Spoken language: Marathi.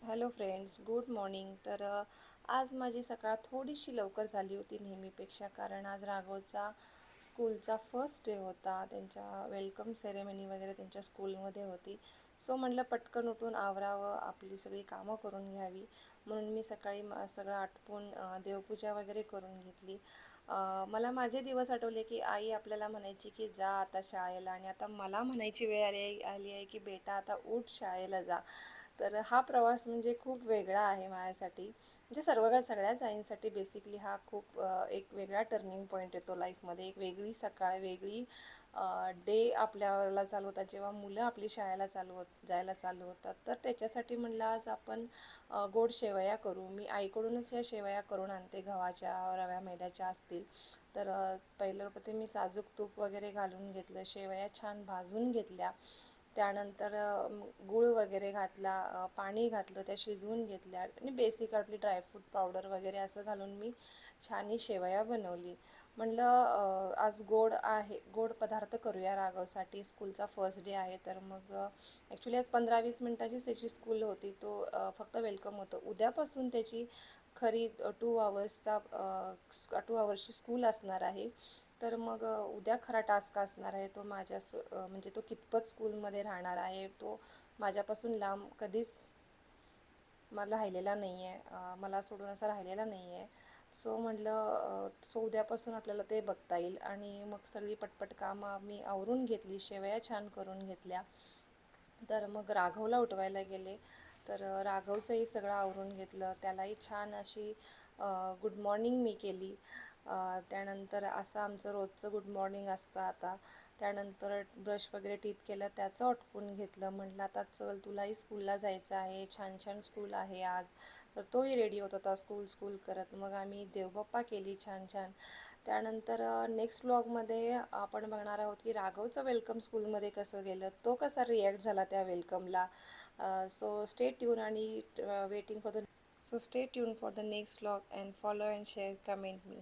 Hello friends, good morning. आज माझी सकाळ थोडीशी लवकर झाली होती नेहमीपेक्षा, कारण आज राघवचा स्कूलचा फर्स्ट डे होता. त्यांच्या वेलकम सेरेमनी वगैरे त्यांच्या स्कूलमध्ये होती. सो म्हटलं पटकन उठून आवरावं, आपली सगळी कामं करून घ्यावी. म्हणून मी सकाळी सगळं आटपून देवपूजा वगैरे करून घेतली. मला माझे दिवस आठवले की आई आपल्याला म्हणायची की जा आता शाळेला, आणि आता मला म्हणायची वेळ आली आहे की बेटा आता उठ, शाळेला जा. तर हा प्रवास म्हणजे खूप वेगळा आहे माझ्यासाठी. म्हणजे सगळ्याच आईंसाठी बेसिकली हा खूप एक वेगळा टर्निंग पॉईंट येतो लाईफमध्ये. एक वेगळी सकाळ, वेगळी डे आपल्याला चालू होतात जेव्हा मुलं आपली शाळेला जायला चालू होतात. तर त्याच्यासाठी म्हणलं आज आपण गोड शेवया करू. मी आईकडूनच ह्या शेवया करून आणते, गव्हाच्या, रव्या, मैद्याच्या असतील. पहिलं ते मी साजूक तूप वगैरे घालून घेतलं, शेवया छान भाजून घेतल्या. त्यानंतर गूळ वगैरे घातला, पाणी घातलं, त्या शिजवून घेतल्या, आणि बेसिक आपली ड्रायफ्रूट पावडर वगैरे असं घालून मी छान ही शेवया बनवली. म्हणलं आज गोड पदार्थ करूया राघवसाठी. स्कूलचा फर्स्ट डे आहे, तर मग ॲक्च्युली आज 15-20 मिनटाचीच त्याची स्कूल होती. फक्त वेलकम होतं. उद्यापासून त्याची खरी 2 आवर्सची स्कूल असणार आहे. तर मग उद्या खरा टास्क असणार आहे तो म्हणजे तो कितपत स्कूलमध्ये राहणार आहे. तो माझ्यापासून लांब कधीच मला राहिलेला नाही आहे, मला सोडून असा राहिलेला नाही आहे. सो उद्यापासून आपल्याला ते बघता येईल. आणि मग सगळी पटपट कामं मी आवरून घेतली, शेवया छान करून घेतल्या. तर मग राघवला उठवायला गेले. राघवचंही सगळं आवरून घेतलं, त्यालाही छान अशी गुड मॉर्निंग मी केली. त्यानंतर असं आमचं रोजचं गुड मॉर्निंग असतं आता. त्यानंतर ब्रश वगैरे टीथ केलं, त्याचं आटपून घेतलं. म्हटलं आता चल, तुलाही स्कूलला जायचं आहे, छान छान स्कूल आहे आज. तर तोही रेडी होत होता स्कूल करत. मग आम्ही देवबाप्पा केली छान छान. त्यानंतर नेक्स्ट व्लॉगमध्ये आपण बघणार आहोत की राघवचं वेलकम स्कूलमध्ये कसं गेलं, तो कसा रिॲक्ट झाला त्या वेलकमला. सो स्टे ट्यून आणि waiting for the so stay tune for the next vlog, and follow and share, comment me.